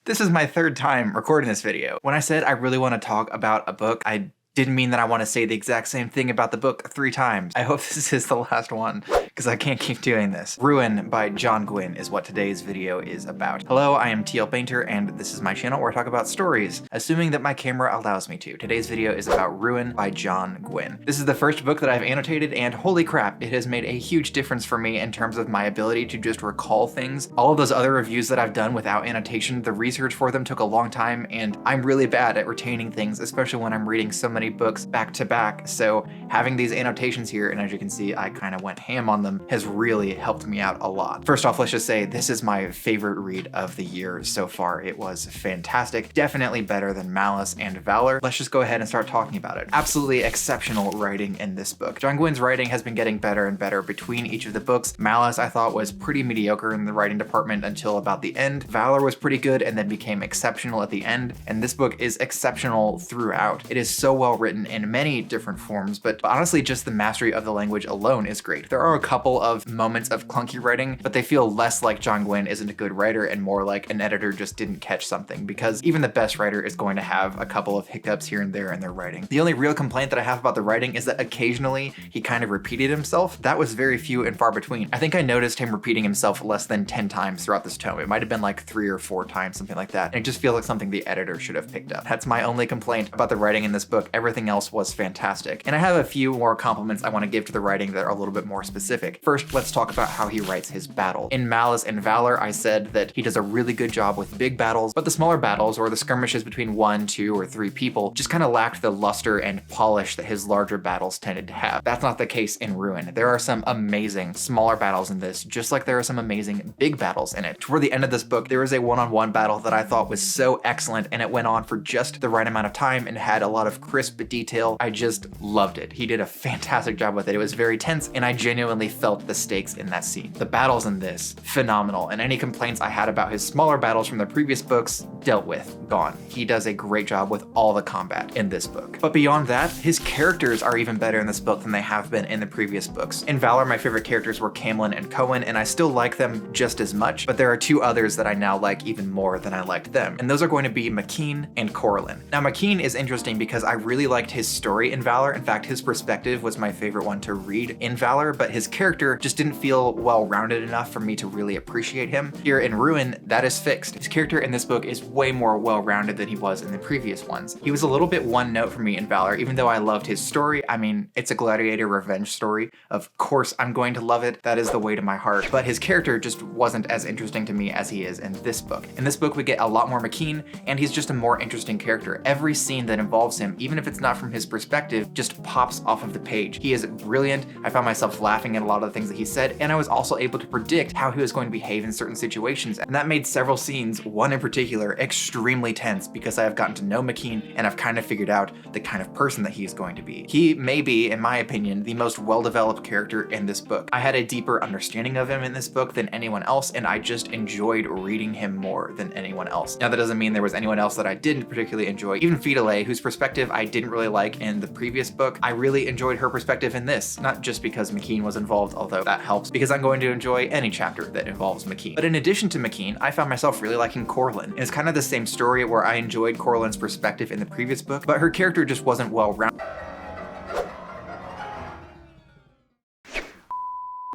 This is my third time recording this video. When I said I really want to talk about a book, I didn't mean that I want to say the exact same thing about the book 3 times. I hope this is the last one, because I can't keep doing this. Ruin by John Gwynne is what today's video is about. Hello, I am TL Painter, and this is my channel where I talk about stories, assuming that my camera allows me to. Today's video is about Ruin by John Gwynne. This is the first book that I've annotated, and holy crap, it has made a huge difference for me in terms of my ability to just recall things. All of those other reviews that I've done without annotation, the research for them took a long time, and I'm really bad at retaining things, especially when I'm reading so many books back to back. So having these annotations here, and as you can see, I kind of went ham on them, has really helped me out a lot. First off, let's just say this is my favorite read of the year so far. It was fantastic, definitely better than Malice and Valor. Let's just go ahead and start talking about it. Absolutely exceptional writing in this book. John Gwynne's writing has been getting better and better between each of the books. Malice, I thought, was pretty mediocre in the writing department until about the end. Valor was pretty good and then became exceptional at the end, and this book is exceptional throughout. It is so well written in many different forms, but honestly just the mastery of the language alone is great. There are a couple of moments of clunky writing, but they feel less like John Gwynne isn't a good writer and more like an editor just didn't catch something, because even the best writer is going to have a couple of hiccups here and there in their writing. The only real complaint that I have about the writing is that occasionally he kind of repeated himself. That was very few and far between. I think I noticed him repeating himself less than 10 times throughout this tome. It might have been like 3 or 4 times, something like that. And it just feels like something the editor should have picked up. That's my only complaint about the writing in this book. Everything else was fantastic. And I have a few more compliments I want to give to the writing that are a little bit more specific. First, let's talk about how he writes his battle. In Malice and Valor, I said that he does a really good job with big battles, but the smaller battles, or the skirmishes between 1, 2, or 3 people, just kind of lacked the luster and polish that his larger battles tended to have. That's not the case in Ruin. There are some amazing smaller battles in this, just like there are some amazing big battles in it. Toward the end of this book, there was a one-on-one battle that I thought was so excellent, and it went on for just the right amount of time and had a lot of crisp detail. I just loved it. He did a fantastic job with it. It was very tense, and I genuinely felt the stakes in that scene. The battles in this, phenomenal, and any complaints I had about his smaller battles from the previous books, dealt with, gone. He does a great job with all the combat in this book. But beyond that, his characters are even better in this book than they have been in the previous books. In Valor, my favorite characters were Camlin and Cohen, and I still like them just as much, but there are 2 others that I now like even more than I liked them, and those are going to be Makeen and Corlin. Now, Makeen is interesting because I really liked his story in Valor. In fact, his perspective was my favorite one to read in Valor, but his character just didn't feel well-rounded enough for me to really appreciate him. Here in Ruin, that is fixed. His character in this book is way more well-rounded than he was in the previous ones. He was a little bit one note for me in Valor, even though I loved his story. I mean, it's a gladiator revenge story. Of course, I'm going to love it. That is the way to my heart. But his character just wasn't as interesting to me as he is in this book. In this book, we get a lot more Makeen, and he's just a more interesting character. Every scene that involves him, even if it's not from his perspective, just pops off of the page. He is brilliant. I found myself laughing at a lot of the things that he said, and I was also able to predict how he was going to behave in certain situations, and that made several scenes, one in particular, extremely tense because I have gotten to know Makeen and I've kind of figured out the kind of person that he is going to be. He may be, in my opinion, the most well-developed character in this book. I had a deeper understanding of him in this book than anyone else, and I just enjoyed reading him more than anyone else. Now, that doesn't mean there was anyone else that I didn't particularly enjoy. Even Fidelay, whose perspective I didn't really like in the previous book, I really enjoyed her perspective in this, not just because Makeen was involved, although that helps, because I'm going to enjoy any chapter that involves Makeen. But in addition to Makeen, I found myself really liking Corlin. And it's kind of the same story where I enjoyed Corlin's perspective in the previous book, but her character just wasn't well-rounded.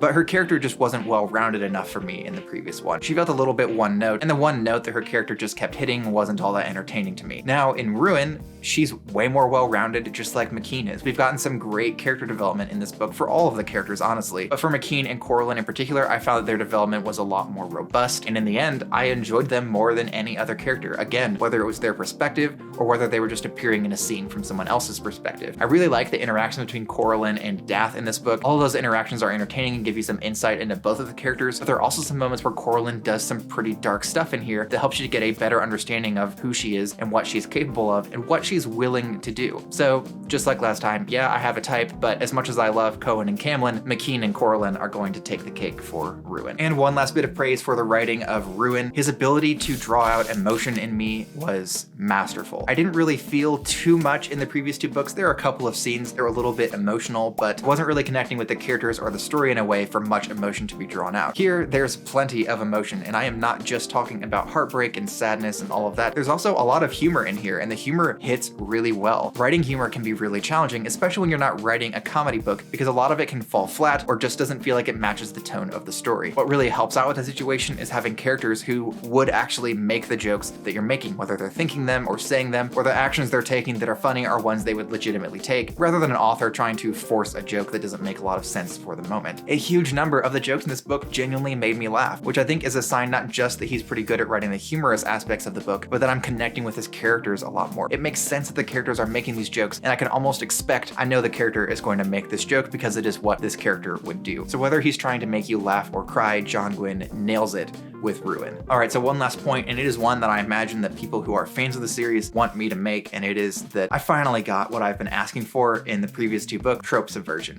But her character just wasn't well-rounded enough for me in the previous one. She felt a little bit one note, and the one note that her character just kept hitting wasn't all that entertaining to me. Now, in Ruin, she's way more well-rounded, just like Makeen is. We've gotten some great character development in this book for all of the characters, honestly. But for Makeen and Corlin in particular, I found that their development was a lot more robust, and in the end, I enjoyed them more than any other character. Again, whether it was their perspective, or whether they were just appearing in a scene from someone else's perspective. I really like the interaction between Corlin and Dath in this book. All of those interactions are entertaining and give you some insight into both of the characters, but there are also some moments where Corlin does some pretty dark stuff in here that helps you to get a better understanding of who she is and what she's capable of and what she's willing to do. So just like last time, yeah, I have a type, but as much as I love Cohen and Camlin, Makeen and Corlin are going to take the cake for Ruin. And one last bit of praise for the writing of Ruin. His ability to draw out emotion in me was masterful. I didn't really feel too much in the previous 2 books. There are a couple of scenes that were a little bit emotional, but wasn't really connecting with the characters or the story in a way way for much emotion to be drawn out. Here, there's plenty of emotion, and I am not just talking about heartbreak and sadness and all of that. There's also a lot of humor in here, and the humor hits really well. Writing humor can be really challenging, especially when you're not writing a comedy book, because a lot of it can fall flat or just doesn't feel like it matches the tone of the story. What really helps out with the situation is having characters who would actually make the jokes that you're making, whether they're thinking them or saying them, or the actions they're taking that are funny are ones they would legitimately take, rather than an author trying to force a joke that doesn't make a lot of sense for the moment. A huge number of the jokes in this book genuinely made me laugh, which I think is a sign not just that he's pretty good at writing the humorous aspects of the book, but that I'm connecting with his characters a lot more. It makes sense that the characters are making these jokes, and I can almost expect I know the character is going to make this joke because it is what this character would do. So whether he's trying to make you laugh or cry, John Gwynne nails it with Ruin. All right, so one last point, and it is one that I imagine that people who are fans of the series want me to make, and it is that I finally got what I've been asking for in the previous two books, Trope Subversion.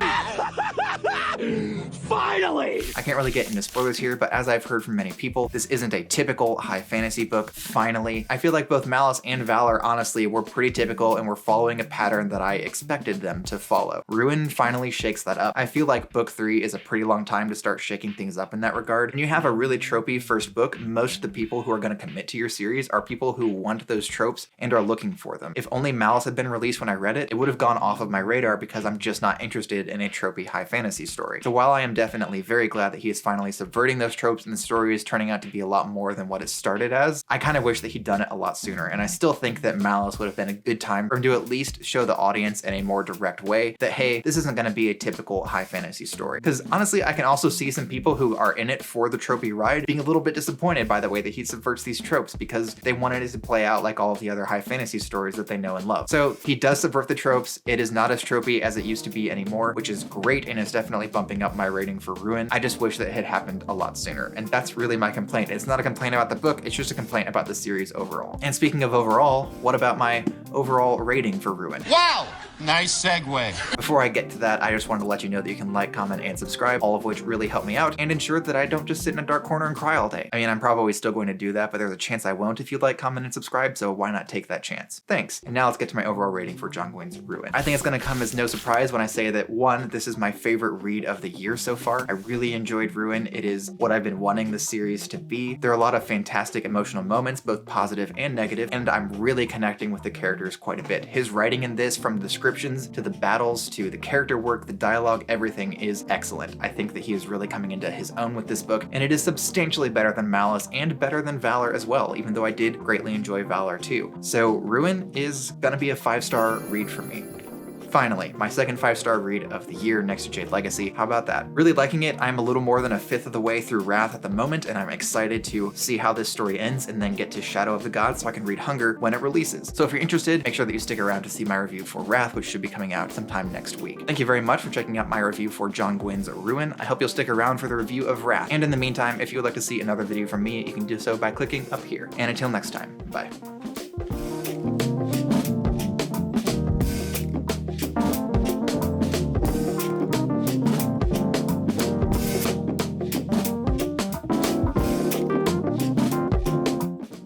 Finally! I can't really get into spoilers here, but as I've heard from many people, this isn't a typical high fantasy book, finally. I feel like both Malice and Valor, honestly, were pretty typical and were following a pattern that I expected them to follow. Ruin finally shakes that up. I feel like book 3 is a pretty long time to start shaking things up in that regard. When you have a really tropey first book, most of the people who are going to commit to your series are people who want those tropes and are looking for them. If only Malice had been released when I read it, it would have gone off of my radar because I'm just not interested in a tropey high fantasy story. So while I am definitely very glad that he is finally subverting those tropes and the story is turning out to be a lot more than what it started as, I kind of wish that he'd done it a lot sooner, and I still think that Malice would have been a good time for him to at least show the audience in a more direct way that, hey, this isn't going to be a typical high fantasy story. Because honestly, I can also see some people who are in it for the tropey ride being a little bit disappointed by the way that he subverts these tropes because they wanted it to play out like all of the other high fantasy stories that they know and love. So he does subvert the tropes. It is not as tropey as it used to be anymore, which is great, and it's definitely bumping up my rating for Ruin. I just wish that it had happened a lot sooner, and that's really my complaint. It's not a complaint about the book, it's just a complaint about the series overall. And speaking of overall, what about my overall rating for Ruin? Wow! Nice segue. Before I get to that, I just wanted to let you know that you can like, comment, and subscribe, all of which really help me out and ensure that I don't just sit in a dark corner and cry all day. I mean, I'm probably still going to do that, but there's a chance I won't if you like, comment, and subscribe, so why not take that chance? Thanks. And now let's get to my overall rating for John Gwynne's Ruin. I think it's going to come as no surprise when I say that, one, this is my favorite read of the year so far. I really enjoyed Ruin. It is what I've been wanting the series to be. There are a lot of fantastic emotional moments, both positive and negative, and I'm really connecting with the characters quite a bit. His writing in this, from the descriptions to the battles to the character work, the dialogue, everything is excellent. I think that he is really coming into his own with this book, and it is substantially better than Malice and better than Valor as well, even though I did greatly enjoy Valor too. So Ruin is gonna be a 5-star read for me. Finally, my second 5-star read of the year next to Jade Legacy. How about that? Really liking it. I'm a little more than a fifth of the way through Wrath at the moment, and I'm excited to see how this story ends and then get to Shadow of the Gods so I can read Hunger when it releases. So if you're interested, make sure that you stick around to see my review for Wrath, which should be coming out sometime next week. Thank you very much for checking out my review for John Gwynne's Ruin. I hope you'll stick around for the review of Wrath. And in the meantime, if you would like to see another video from me, you can do so by clicking up here. And until next time, bye.